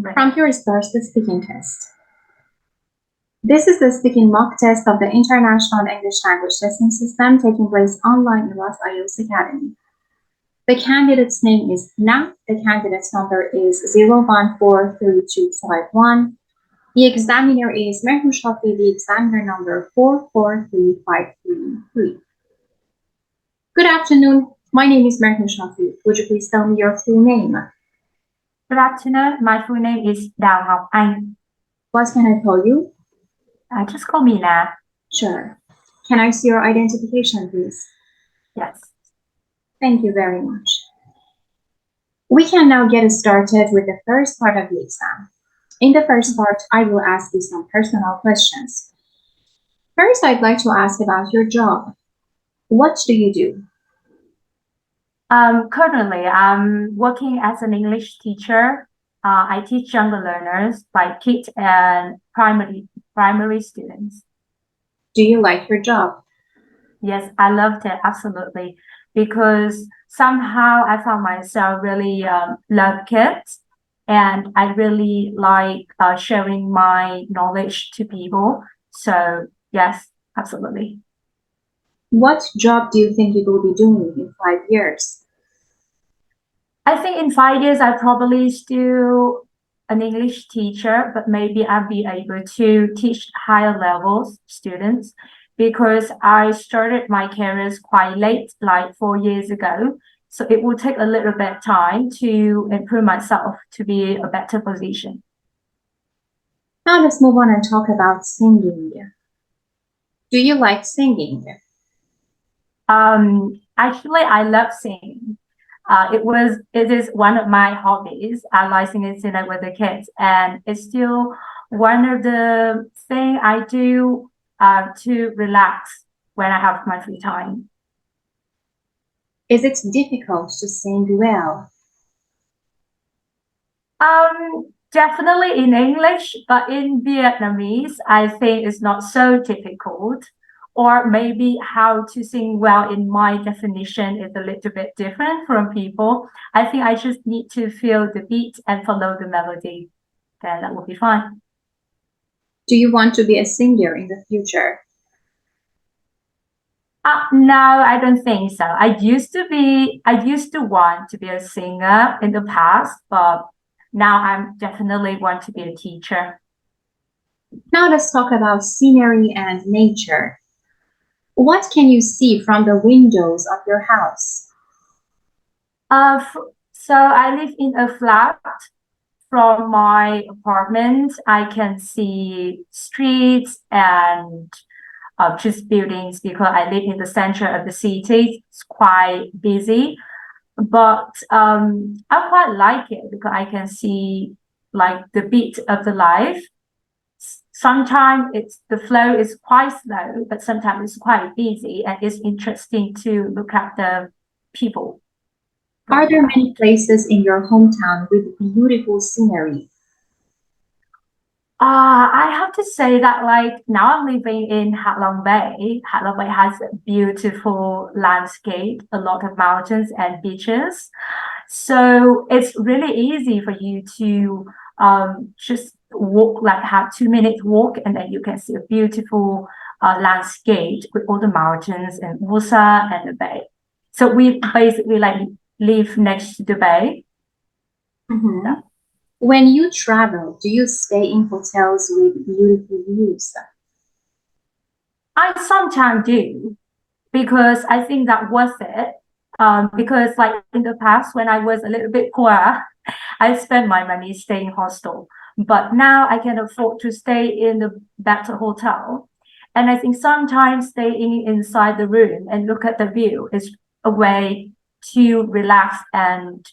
From here starts the speaking test. This is the speaking mock test of the International English Language Testing System taking place online in Ross IELTS Academy. The candidate's name is Na. The candidate's number is 0143251. The examiner is Merhum Shafi, the examiner number 443533. Good afternoon. My name is Merhum Shafi. Would you please tell me your full name? Good afternoon. My full name is Đào Ngọc Anh. What can I call you? Just call me Na. Sure. Can I see your identification, please? Yes. Thank you very much. We can now get started with the first part of the exam. In the first part, I will ask you some personal questions. First, I'd like to ask about your job. What do you do? Currently, I'm working as an English teacher. I teach younger learners like kids and primary students. Do you like your job? Yes, I loved it, absolutely. Because somehow I found myself really love kids, and I really like sharing my knowledge to people. So yes, absolutely. What job do you think you will be doing in 5 years? I think in 5 years, I probably still an English teacher, but maybe I'll be able to teach higher levels students because I started my career quite late, like 4 years ago. So it will take a little bit of time to improve myself to be a better position. Now let's move on and talk about singing. Do you like singing? Actually, I love singing. It is one of my hobbies. I like singing with the kids, and it's still one of the things I do to relax when I have my free time. Is it difficult to sing well? Definitely in English, but in Vietnamese, I think it's not so difficult. Or maybe how to sing well in my definition is a little bit different from people. I think I just need to feel the beat and follow the melody. Then that will be fine. Do you want to be a singer in the future? No, I don't think so. I used to want to be a singer in the past, but now I definitely want to be a teacher. Now let's talk about scenery and nature. What can you see from the windows of your house? So I live in a flat. From my apartment, I can see streets and just buildings because I live in the center of the city. It's quite busy, but I quite like it because I can see like the beat of the life. Sometimes the flow is quite slow, but sometimes it's quite busy, and it's interesting to look at the people. Are there many places in your hometown with beautiful scenery? I have to say that like now I'm living in Ha Long Bay. Ha Long Bay has a beautiful landscape, a lot of mountains and beaches. So it's really easy for you to just walk, like have 2 minute walk, and then you can see a beautiful landscape with all the mountains and water and the bay. So we basically like live next to the bay. Yeah. When you travel, do you stay in hotels with beautiful views? I sometimes do because I think that worth it. Because like in the past when I was a little bit poor, I spent my money staying hostel. But now I can afford to stay in the better hotel. And I think sometimes staying inside the room and look at the view is a way to relax and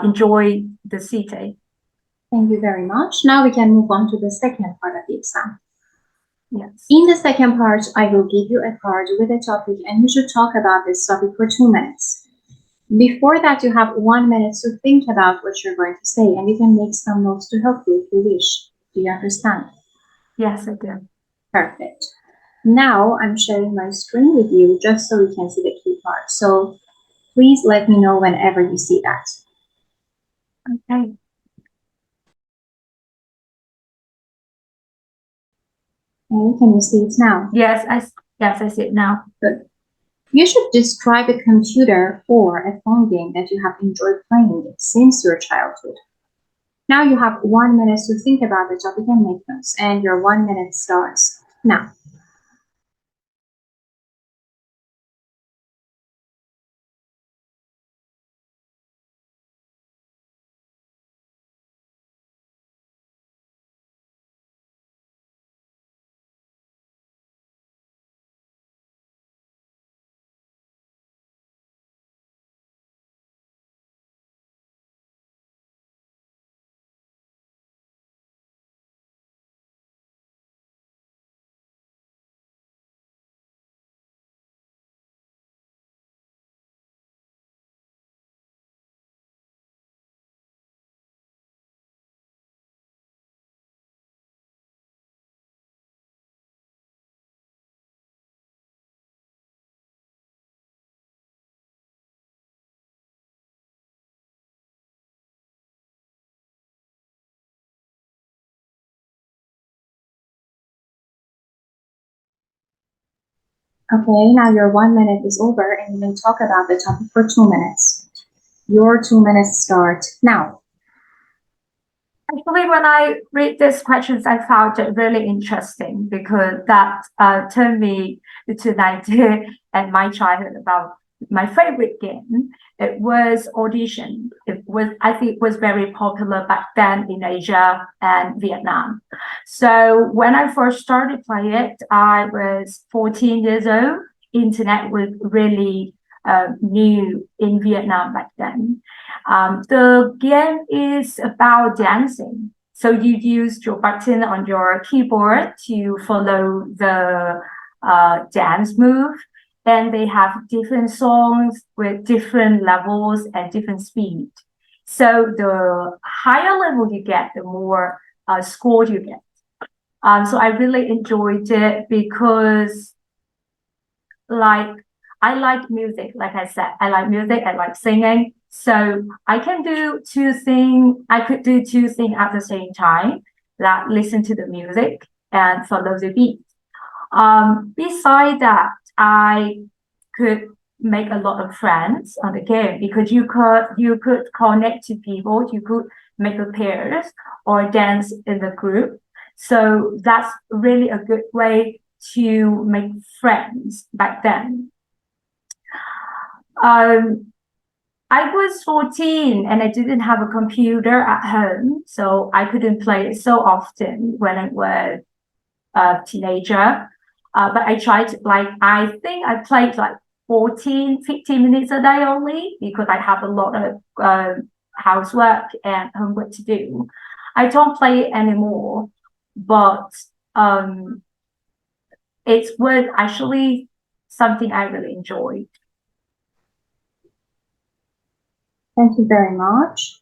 enjoy the city. Thank you very much. Now we can move on to the second part of the exam. Yes. In the second part, I will give you a card with a topic, and you should talk about this topic for 2 minutes. Before that, you have 1 minute to think about what you're going to say, and you can make some notes to help you if you wish. Do you understand? Yes, I do. Perfect. Now I'm sharing my screen with you just so you can see the key part. So please let me know whenever you see that. Okay. Okay, can you see it now? Yes, I see it now. Good. You should describe a computer or a phone game that you have enjoyed playing since your childhood. Now you have 1 minute to think about the topic and make notes, and your 1 minute starts now. Okay, now your 1 minute is over and you may talk about the topic for 2 minutes. Your 2 minutes start now. Actually, when I read these questions, I found it really interesting because that turned me to an idea at my childhood about my favorite game. It was Audition. I think it was very popular back then in Asia and Vietnam. So when I first started playing it, I was 14 years old. Internet was really new in Vietnam back then. The game is about dancing. So you use your button on your keyboard to follow the dance move. And they have different songs with different levels and different speed. So the higher level you get, the more score you get. So I really enjoyed it because like I like music, like I said, I like music, I like singing. So I could do two things at the same time, like listen to the music and follow the beat. Beside that, I could make a lot of friends on the game because you could connect to people, you could make a pairs or dance in the group. So that's really a good way to make friends back then. I was 14 and I didn't have a computer at home, so I couldn't play it so often when I was a teenager. But I tried, I think I played like 14, 15 minutes a day only because I have a lot of housework and homework to do. I don't play it anymore, but it was actually something I really enjoyed. Thank you very much.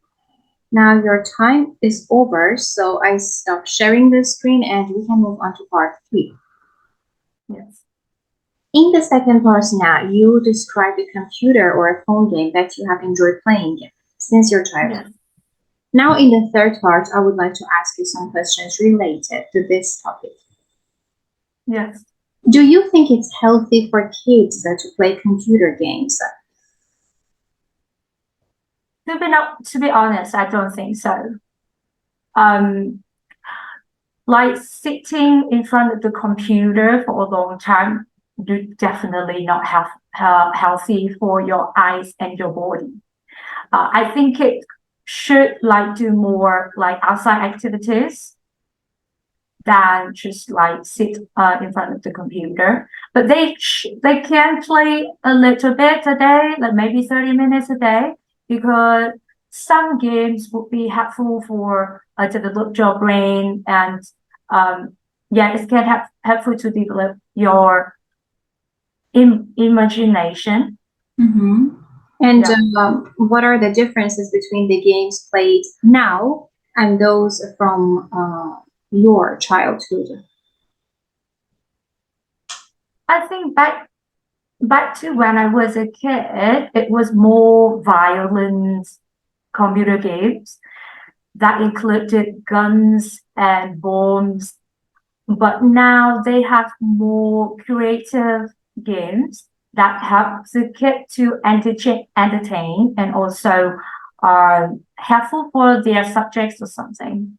Now your time is over, so I stop sharing the screen and we can move on to part 3. Yes. In the second part now, you describe a computer or a phone game that you have enjoyed playing since your childhood. Yes. Now in the third part, I would like to ask you some questions related to this topic. Yes. Do you think it's healthy for kids to play computer games? To be honest, I don't think so. Like sitting in front of the computer for a long time, definitely not healthy for your eyes and your body. I think it should do more outside activities than just sit in front of the computer. But they can play a little bit a day, like maybe 30 minutes a day, because some games would be helpful for develop your brain and it can helpful to develop your imagination. Mm-hmm. And what are the differences between the games played now and those from your childhood? I think back to when I was a kid, it was more violent computer games that included guns and bombs. but now they have more creative games that help the kid to entertain and also are helpful for their subjects or something.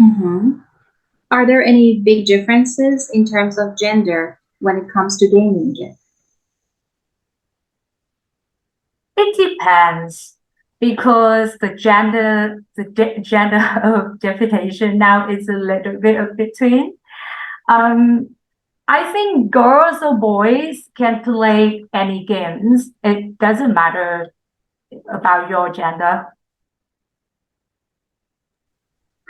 Mm-hmm. Are there any big differences in terms of gender when it comes to gaming? It depends because gender of definition now is a little bit of between. Um, I think girls or boys can play any games. It doesn't matter about your gender.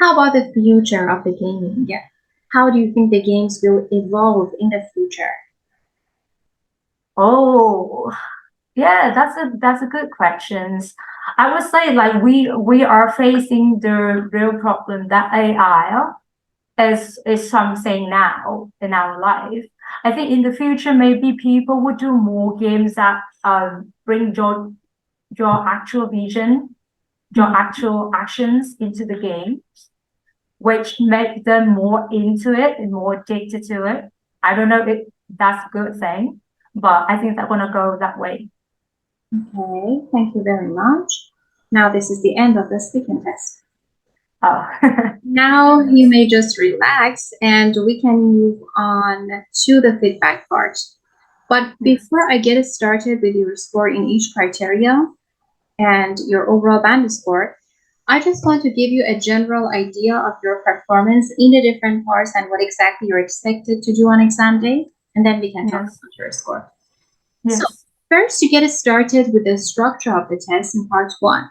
How about the future of the gaming? How do you think the games will evolve in the future? Oh, yeah, that's a good question. I would say like we are facing the real problem that AI is something now in our life. I think in the future maybe people would do more games that bring your actual vision, your actual actions into the game, which make them more into it and more addicted to it. I don't know if that's a good thing, but I think they're gonna go that way. Okay, thank you very much. Now this is the end of the speaking test. Oh. Now you may just relax and we can move on to the feedback part. But before I get started with your score in each criteria and your overall band score, I just want to give you a general idea of your performance in the different parts and what exactly you're expected to do on exam day, and then we can talk about your score. So Yes. first, to get started with the structure of the test in part one.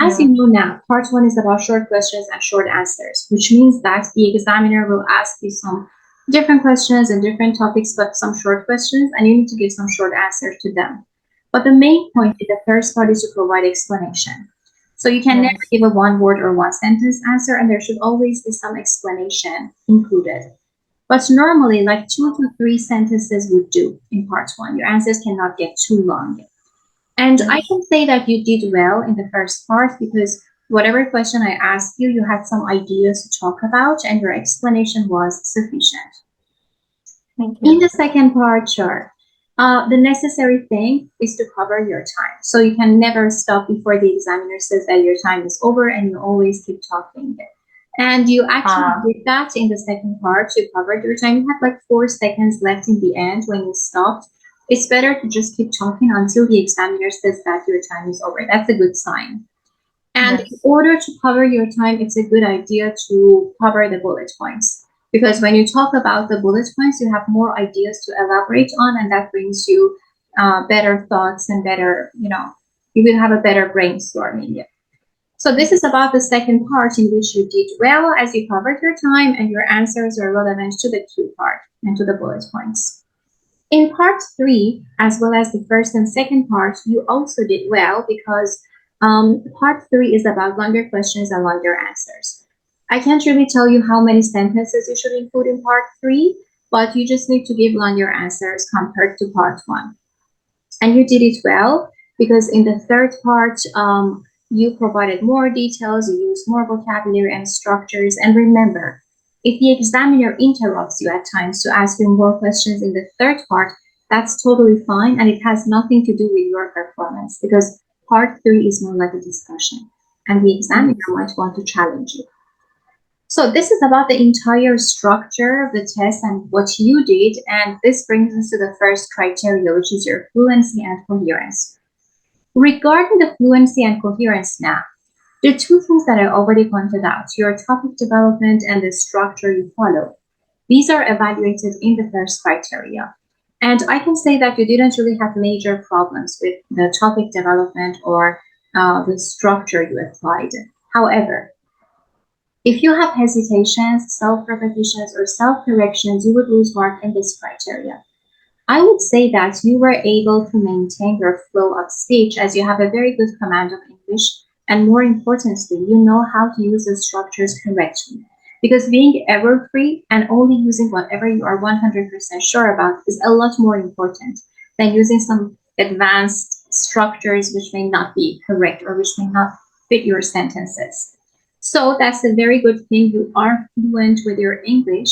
As Yeah. you know now, part one is about short questions and short answers, which means that the examiner will ask you some different questions and different topics, but some short questions, and you need to give some short answers to them. But the main point in the first part is to provide explanation. So you can never Yes. give a one word or one sentence answer, and there should always be some explanation included. But normally, like 2 to 3 sentences would do in part one. Your answers cannot get too long. And I Yes. can say that you did well in the first part because whatever question I asked you, you had some ideas to talk about and your explanation was sufficient. Thank In you. the second part, sure. The necessary thing is to cover your time. So you can never stop before the examiner says that your time is over and you always keep talking. And you actually did that in the second part. You covered your time. You had like 4 seconds left in the end when you stopped. It's better to just keep talking until the examiner says that your time is over. That's a good sign. And in order to cover your time, it's a good idea to cover the bullet points. Because when you talk about the bullet points, you have more ideas to elaborate on, and that brings you better thoughts and better, you will have a better brainstorming. So this is about the second part in which you did well as you covered your time and your answers are relevant to the Q part and to the bullet points. In part three, as well as the first and second part, you also did well because part three is about longer questions and longer answers. I can't really tell you how many sentences you should include in part three, but you just need to give longer answers compared to part one. And you did it well because in the third part, you provided more details, you used more vocabulary and structures. And remember, if the examiner interrupts you at times to ask you more questions in the third part, that's totally fine and it has nothing to do with your performance because part three is more like a discussion and the examiner might want to challenge you. So this is about the entire structure of the test and what you did, and this brings us to the first criteria, which is your fluency and coherence. Regarding the fluency and coherence now, the two things that I already pointed out, your topic development and the structure you follow, these are evaluated in the first criteria. And I can say that you didn't really have major problems with the topic development or the structure you applied. However, if you have hesitations, self-repetitions, or self-corrections, you would lose mark in this criteria. I would say that you were able to maintain your flow of speech as you have a very good command of English, and more importantly, you know how to use the structures correctly. Because being error-free and only using whatever you are 100% sure about is a lot more important than using some advanced structures which may not be correct or which may not fit your sentences. So that's a very good thing. You are fluent with your English.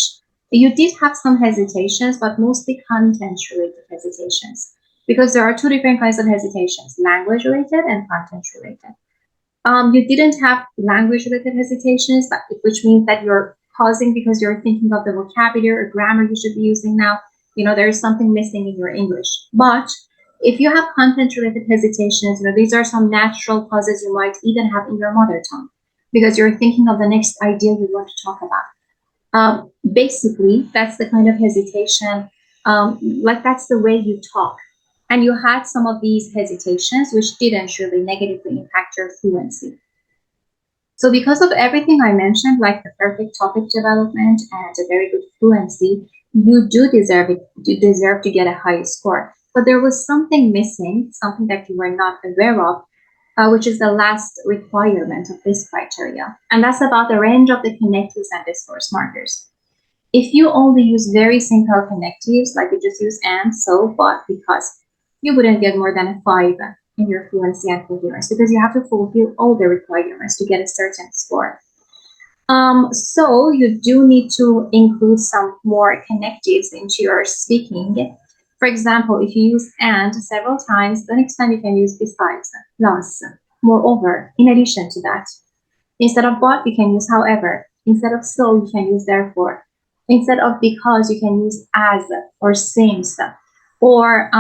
You did have some hesitations, but mostly content-related hesitations, because there are two different kinds of hesitations: language-related and content-related. You didn't have language-related hesitations, which means that you're pausing because you're thinking of the vocabulary or grammar you should be using now. There is something missing in your English. But if you have content-related hesitations, these are some natural pauses you might even have in your mother tongue because you're thinking of the next idea you want to talk about. Basically, that's the kind of hesitation, like that's the way you talk. And you had some of these hesitations which didn't really negatively impact your fluency. So because of everything I mentioned, like the perfect topic development and a very good fluency, you do deserve it. You deserve to get a high score. But there was something missing, something that you were not aware of, which is the last requirement of this criteria. And that's about the range of the connectives and discourse markers. If you only use very simple connectives, like you just use and, so, but, because, you wouldn't get more than a 5 in your fluency and coherence because you have to fulfill all the requirements to get a certain score. So you do need to include some more connectives into your speaking. For example, if you use and several times, the next time you can use besides, plus, moreover, in addition to that. Instead of but, you can use however. Instead of so, you can use therefore. Instead of because, you can use as or since. Or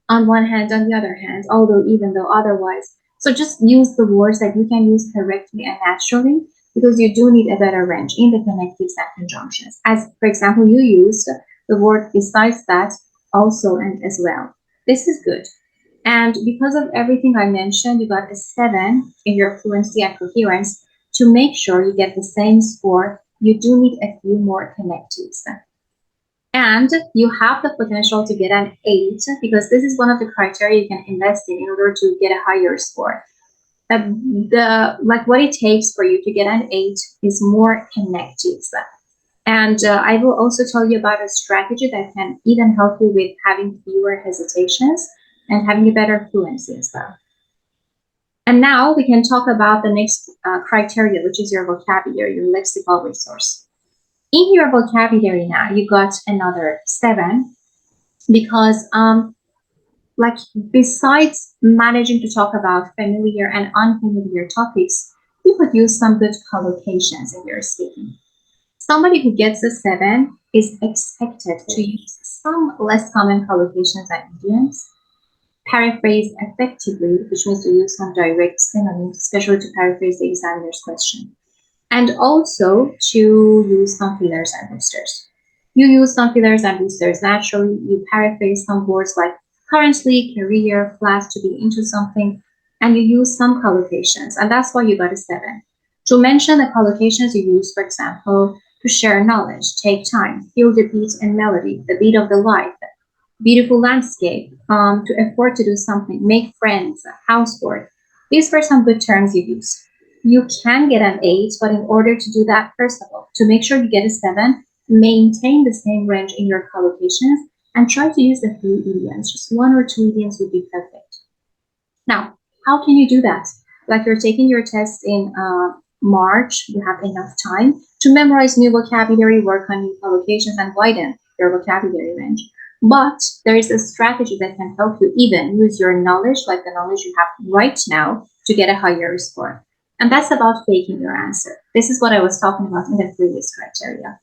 on one hand, on the other hand, although, even though, otherwise. So just use the words that you can use correctly and naturally because you do need a better range in the connectives and conjunctions. As, for example, you used the word besides that, also, and as well. This is good. And because of everything I mentioned, you got a 7 in your fluency and coherence. To make sure you get the same score, you do need a few more connectives. And you have the potential to get an 8 because this is one of the criteria you can invest in order to get a higher score. What it takes for you to get an 8 is more connectives. And I will also tell you about a strategy that can even help you with having fewer hesitations and having a better fluency as well. And now we can talk about the next criteria, which is your vocabulary, your lexical resource. In your vocabulary now, you got another 7 because besides managing to talk about familiar and unfamiliar topics, you could use some good collocations in your speaking. Somebody who gets a 7 is expected to use some less common collocations and idioms, paraphrase effectively, which means to use some direct synonyms, especially to paraphrase the examiner's question, and also to use some fillers and boosters. You use some fillers and boosters naturally. You paraphrase some words like currently, career, class, to be into something, and you use some collocations, and that's why you got a 7. To mention the collocations you use, for example, to share knowledge, take time, feel the beat and melody, the beat of the life, beautiful landscape, to afford to do something, make friends, housework. These were some good terms you use. You can get an 8, but in order to do that, first of all, to make sure you get a 7, maintain the same range in your collocations and try to use a few idioms. Just 1 or 2 idioms would be perfect. Now, how can you do that? Like you're taking your test in March, you have enough time to memorize new vocabulary, work on new collocations, and widen your vocabulary range. But there is a strategy that can help you even use your knowledge, like the knowledge you have right now, to get a higher score. And that's about faking your answer. This is what I was talking about in the previous criteria.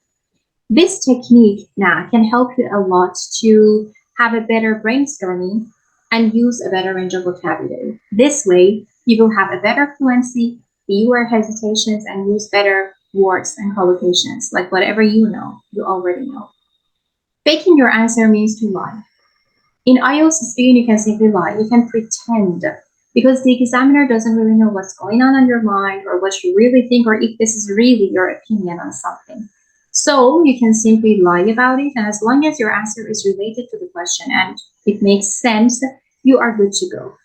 This technique now can help you a lot to have a better brainstorming and use a better range of vocabulary. This way, you will have a better fluency, fewer hesitations, and use better words and collocations, like whatever you know, you already know. Faking your answer means to lie. In IELTS speaking, you can simply lie. You can pretend because the examiner doesn't really know what's going on your mind or what you really think or if this is really your opinion on something. So you can simply lie about it, and as long as your answer is related to the question and it makes sense, you are good to go.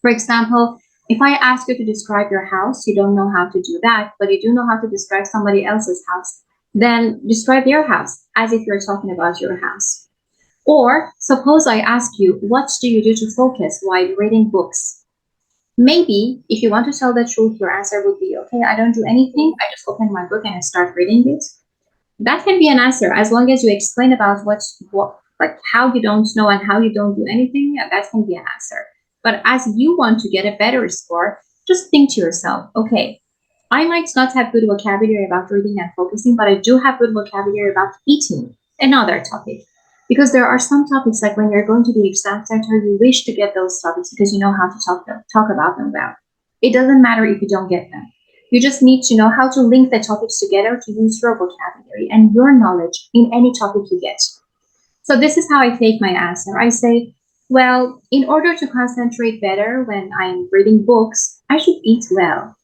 For example, if I ask you to describe your house, you don't know how to do that, but you do know how to describe somebody else's house, then describe their house as if you're talking about your house. Or suppose I ask you, what do you do to focus while reading books? Maybe if you want to tell the truth, your answer would be, okay, I don't do anything. I just open my book and I start reading it. That can be an answer as long as you explain about what like how you don't know and how you don't do anything. That can be an answer. But as you want to get a better score, just think to yourself, okay, I might not have good vocabulary about reading and focusing, but I do have good vocabulary about eating, another topic. Because there are some topics like when you're going to the exam center, you wish to get those topics because you know how to talk about them well. It doesn't matter if you don't get them. You just need to know how to link the topics together to use your vocabulary and your knowledge in any topic you get. So this is how I take my answer. I say, well, in order to concentrate better when I'm reading books, I should eat well.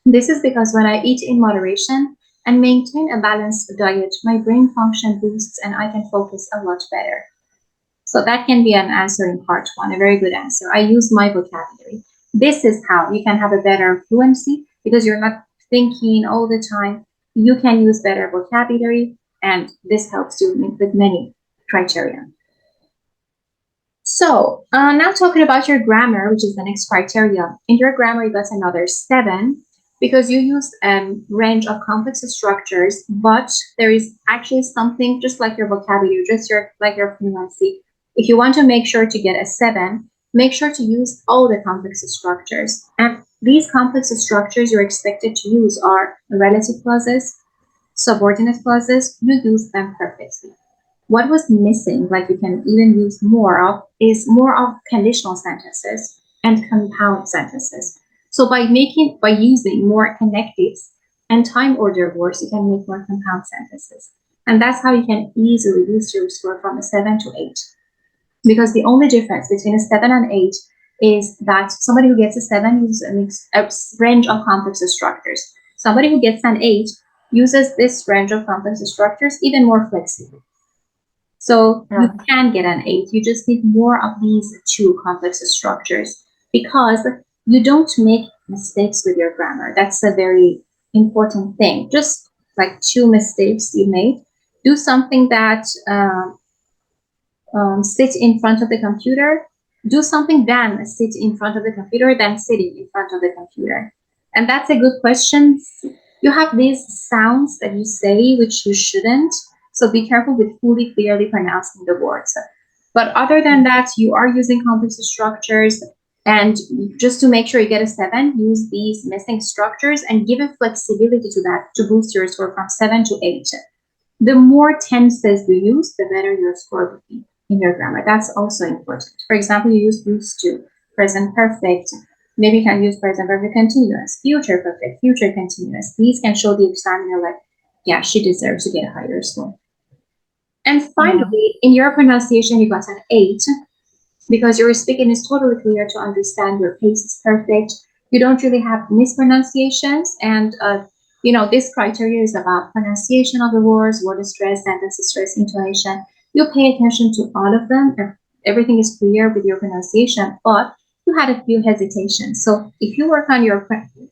This is because when I eat in moderation and maintain a balanced diet, my brain function boosts and I can focus a lot better. So that can be an answer in part one, a very good answer. I use my vocabulary. This is how you can have a better fluency because you're not thinking all the time. You can use better vocabulary, and this helps you with many criteria. So now talking about your grammar, which is the next criteria. In your grammar, you got another 7 because you use a range of complex structures, but there is actually something just like your vocabulary, just like your fluency. If you want to make sure to get a 7, make sure to use all the complex structures. And these complex structures you're expected to use are relative clauses, subordinate clauses. You use them perfectly. What was missing, like you can even use more of, is more of conditional sentences and compound sentences. So by using more connectives and time order words, you can make more compound sentences. And that's how you can easily boost your score from a 7 to 8. Because the only difference between a 7 and 8 is that somebody who gets a 7 uses a range of complex structures. Somebody who gets an 8 uses this range of complex structures even more flexibly. So you can get an 8. You just need more of these 2 complex structures because you don't make mistakes with your grammar. That's a very important thing. Just like 2 mistakes you made. Do something that sit in front of the computer. Do something then sit in front of the computer, then sitting in front of the computer. And that's a good question. You have these sounds that you say which you shouldn't. So be careful with fully clearly pronouncing the words. But other than that, you are using complex structures. And just to make sure you get a 7, use these missing structures and give a flexibility to that to boost your score from 7 to 8. The more tenses you use, the better your score would be in your grammar. That's also important. For example, you use used to, present perfect. Maybe you can use present perfect continuous, future perfect, future continuous. These can show the examiner like, yeah, she deserves to get a higher score. And finally, in your pronunciation, you got an 8 because your speaking is totally clear to understand. Your pace is perfect. You don't really have mispronunciations. And, this criteria is about pronunciation of the words, word stress, sentence stress, intonation. You pay attention to all of them. Everything is clear with your pronunciation, but you had a few hesitations. So if you work on your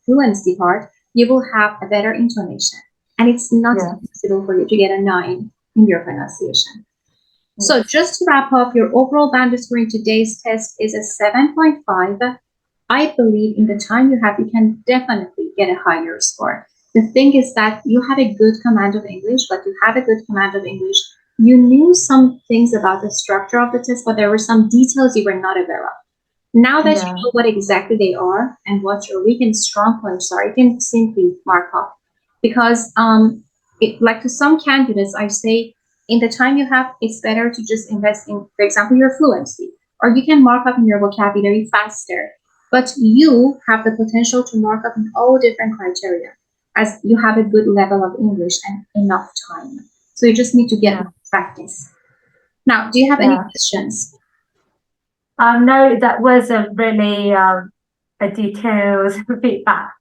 fluency part, you will have a better intonation. And it's not possible for you to get a 9 in your pronunciation. So just to wrap up, your overall band score in today's test is a 7.5. I believe in the time you have, you can definitely get a higher score. The thing is that you had a good command of English, but you had a good command of English. You knew some things about the structure of the test, but there were some details you were not aware of. Now that you know what exactly they are and what your weak and strong points are, you can simply mark off. Because like to some candidates, I say, in the time you have, it's better to just invest in, for example, your fluency, or you can mark up in your vocabulary faster. But you have the potential to mark up in all different criteria as you have a good level of English and enough time. So you just need to get practice. Now, do you have any questions? No, that was a really a detailed feedback.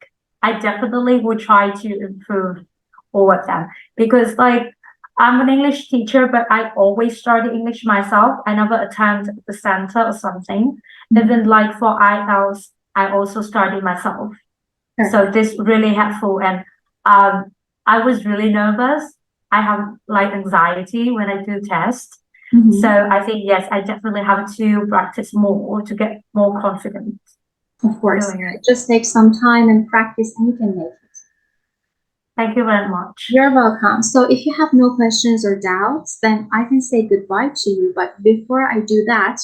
I definitely will try to improve all of them because like I'm an English teacher, but I always study English myself. I never attend the center or something. Even like for IELTS, I also study myself. So this really helpful. And I was really nervous. I have like anxiety when I do tests. So I think, yes, I definitely have to practice more to get more confident. Of course, it just takes some time and practice and you can make it. Thank you very much. You're welcome. So if you have no questions or doubts, then I can say goodbye to you. But before I do that,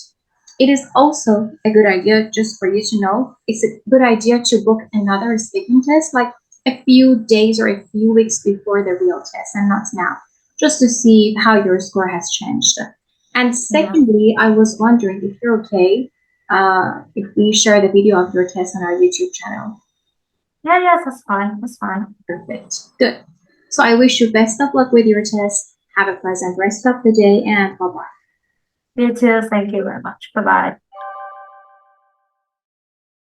it is also a good idea, just for you to know, it's a good idea to book another speaking test like a few days or a few weeks before the real test and not now, just to see how your score has changed. And secondly, I was wondering if you're okay if we share the video of your test on our YouTube channel. Yeah, yes, that's fine. That's fine. Perfect. Good. So I wish you best of luck with your test. Have a pleasant rest of the day and bye-bye. You too. Thank you very much. Bye-bye.